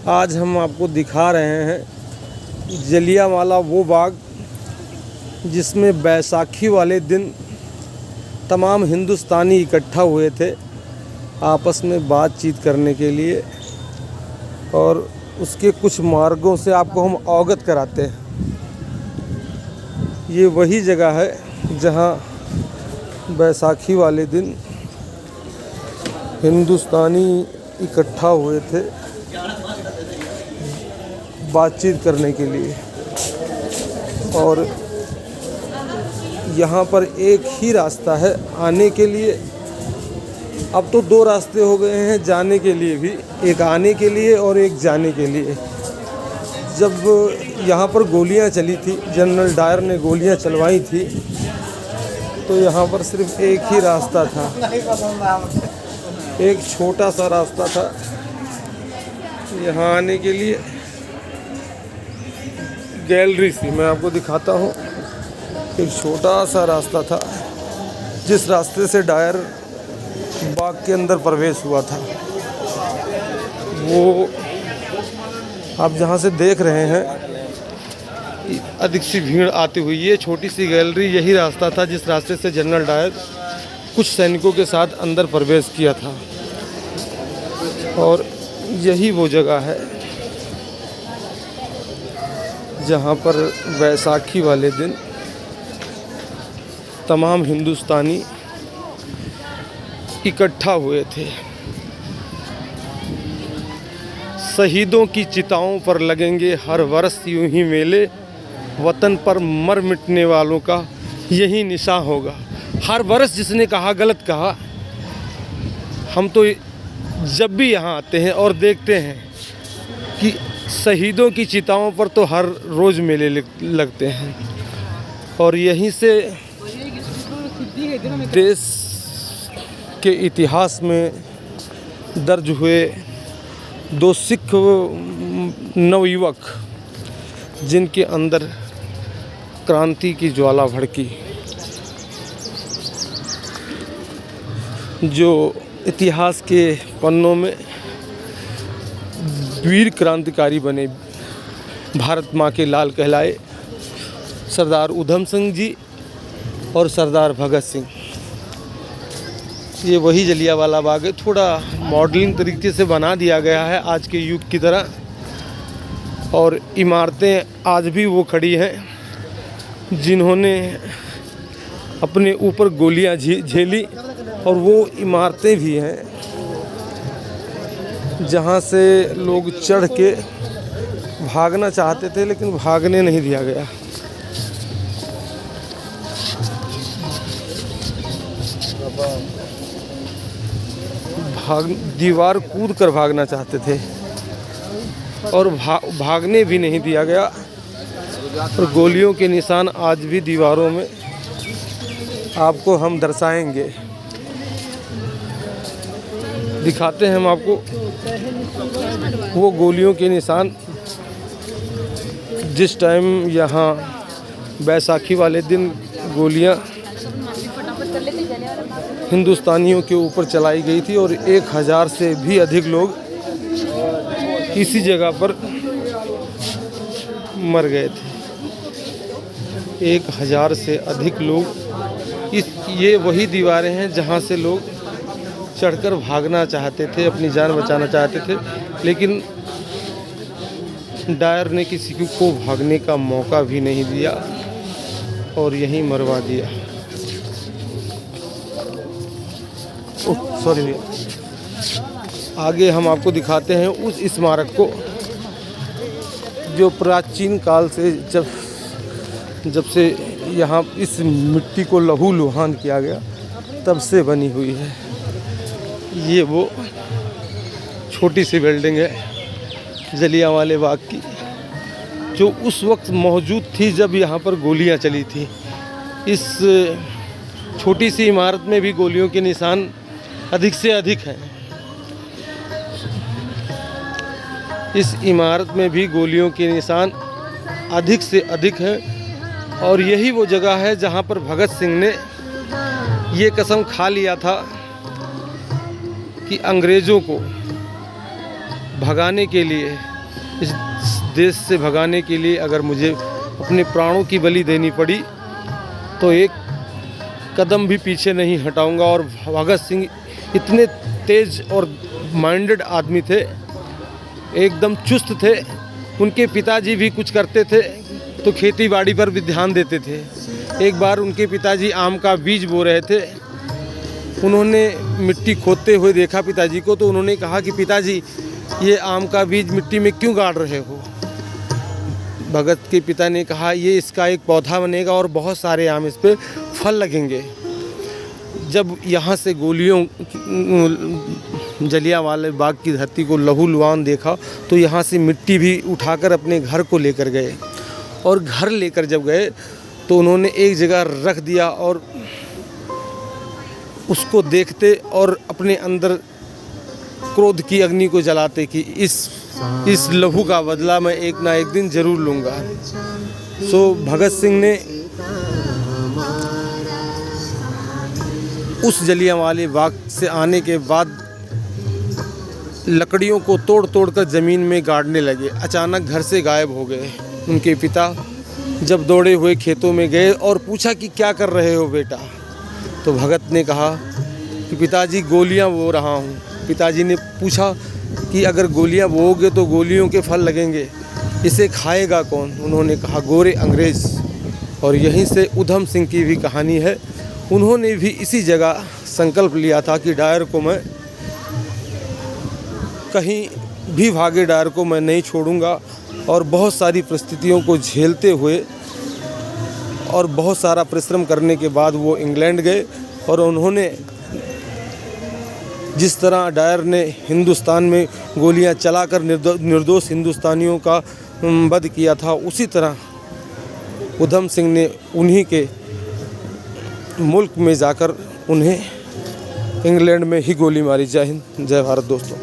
आज हम आपको दिखा रहे हैं जलियांवाला वो बाग जिसमें बैसाखी वाले दिन तमाम हिंदुस्तानी इकट्ठा हुए थे आपस में बातचीत करने के लिए, और उसके कुछ मार्गों से आपको हम अवगत कराते हैं। ये वही जगह है जहाँ बैसाखी वाले दिन हिंदुस्तानी इकट्ठा हुए थे बातचीत करने के लिए। और यहाँ पर एक ही रास्ता है आने के लिए। अब तो दो रास्ते हो गए हैं जाने के लिए भी, एक आने के लिए और एक जाने के लिए। जब यहाँ पर गोलियाँ चली थी, जनरल डायर ने गोलियाँ चलवाई थी, तो यहाँ पर सिर्फ एक ही रास्ता था, एक छोटा सा रास्ता था यहाँ आने के लिए। गैलरी सी मैं आपको दिखाता हूँ, एक छोटा सा रास्ता था जिस रास्ते से डायर बाग के अंदर प्रवेश हुआ था। वो आप जहाँ से देख रहे हैं अधिक सी भीड़ आती हुई, ये छोटी सी गैलरी यही रास्ता था जिस रास्ते से जनरल डायर कुछ सैनिकों के साथ अंदर प्रवेश किया था। और यही वो जगह है जहाँ पर बैसाखी वाले दिन तमाम हिंदुस्तानी इकट्ठा हुए थे। शहीदों की चिताओं पर लगेंगे हर वर्ष यूं ही मेले, वतन पर मर मिटने वालों का यही निशान होगा। हर वर्ष जिसने कहा गलत कहा। हम तो जब भी यहाँ आते हैं और देखते हैं कि शहीदों की चिताओं पर तो हर रोज़ मेले लगते हैं, और यहीं से देश के इतिहास में दर्ज हुए दो सिख नवयुवक जिनके अंदर क्रांति की ज्वाला भड़की, जो इतिहास के पन्नों में वीर क्रांतिकारी बने, भारत माँ के लाल कहलाए सरदार उधम सिंह जी और सरदार भगत सिंह। ये वही जलियांवाला बाग है। थोड़ा मॉडलिंग तरीके से बना दिया गया है आज के युग की तरह, और इमारतें आज भी वो खड़ी हैं जिन्होंने अपने ऊपर गोलियां झेली, और वो इमारतें भी हैं जहाँ से लोग चढ़ के भागना चाहते थे लेकिन भागने नहीं दिया गया। दीवार कूद कर भागना चाहते थे और भागने भी नहीं दिया गया। और गोलियों के निशान आज भी दीवारों में आपको हम दर्शाएंगे, दिखाते हैं हम आपको वो गोलियों के निशान जिस टाइम यहाँ बैसाखी वाले दिन गोलियाँ हिंदुस्तानियों के ऊपर चलाई गई थी, और 1000 से भी अधिक लोग इसी जगह पर मर गए थे। 1000 से अधिक लोग ये वही दीवारें हैं जहाँ से लोग चढ़कर भागना चाहते थे, अपनी जान बचाना चाहते थे, लेकिन डायर ने किसी को भागने का मौका भी नहीं दिया और यहीं मरवा दिया। सॉरी भैया। आगे हम आपको दिखाते हैं उस स्मारक को जो प्राचीन काल से जब से यहाँ इस मिट्टी को लहूलुहान किया गया तब से बनी हुई है। ये वो छोटी सी बिल्डिंग है जलियांवाले बाग की, जो उस वक्त मौजूद थी जब यहाँ पर गोलियाँ चली थी। इस छोटी सी इमारत में भी गोलियों के निशान अधिक से अधिक हैं। इस इमारत में भी गोलियों के निशान अधिक से अधिक हैं, और यही वो जगह है जहाँ पर भगत सिंह ने ये कसम खा लिया था कि अंग्रेज़ों को भगाने के लिए इस देश से भगाने के लिए अगर मुझे अपने प्राणों की बलि देनी पड़ी तो एक कदम भी पीछे नहीं हटाऊंगा। और भगत सिंह इतने तेज और माइंडेड आदमी थे, एकदम चुस्त थे। उनके पिताजी भी कुछ करते थे तो खेती बाड़ी पर भी ध्यान देते थे। एक बार उनके पिताजी आम का बीज बो रहे थे, उन्होंने मिट्टी खोदते हुए देखा पिताजी को, तो उन्होंने कहा कि पिताजी ये आम का बीज मिट्टी में क्यों गाड़ रहे हो। भगत के पिता ने कहा ये इसका एक पौधा बनेगा और बहुत सारे आम इस पर फल लगेंगे। जब यहाँ से गोलियों जलियांवाला बाग की धरती को लहूलुहान देखा तो यहाँ से मिट्टी भी उठाकर अपने घर को लेकर गए। और घर लेकर जब गए तो उन्होंने एक जगह रख दिया और उसको देखते और अपने अंदर क्रोध की अग्नि को जलाते कि इस लहू का बदला मैं एक ना एक दिन ज़रूर लूँगा। सो भगत सिंह ने उस जलियांवाले बाग से आने के बाद लकड़ियों को तोड़ तोड़ कर ज़मीन में गाड़ने लगे। अचानक घर से गायब हो गए। उनके पिता जब दौड़े हुए खेतों में गए और पूछा कि क्या कर रहे हो बेटा, तो भगत ने कहा कि पिताजी गोलियां बो रहा हूँ। पिताजी ने पूछा कि अगर गोलियां बोओगे तो गोलियों के फल लगेंगे, इसे खाएगा कौन। उन्होंने कहा गोरे अंग्रेज़। और यहीं से उधम सिंह की भी कहानी है। उन्होंने भी इसी जगह संकल्प लिया था कि डायर को मैं कहीं भी भागे, डायर को मैं नहीं छोड़ूंगा। और बहुत सारी परिस्थितियों को झेलते हुए और बहुत सारा परिश्रम करने के बाद वो इंग्लैंड गए। और उन्होंने जिस तरह डायर ने हिंदुस्तान में गोलियां चलाकर निर्दोष हिंदुस्तानियों का वध किया था, उसी तरह उधम सिंह ने उन्हीं के मुल्क में जाकर उन्हें इंग्लैंड में ही गोली मारी। जय हिंद, जय भारत दोस्तों।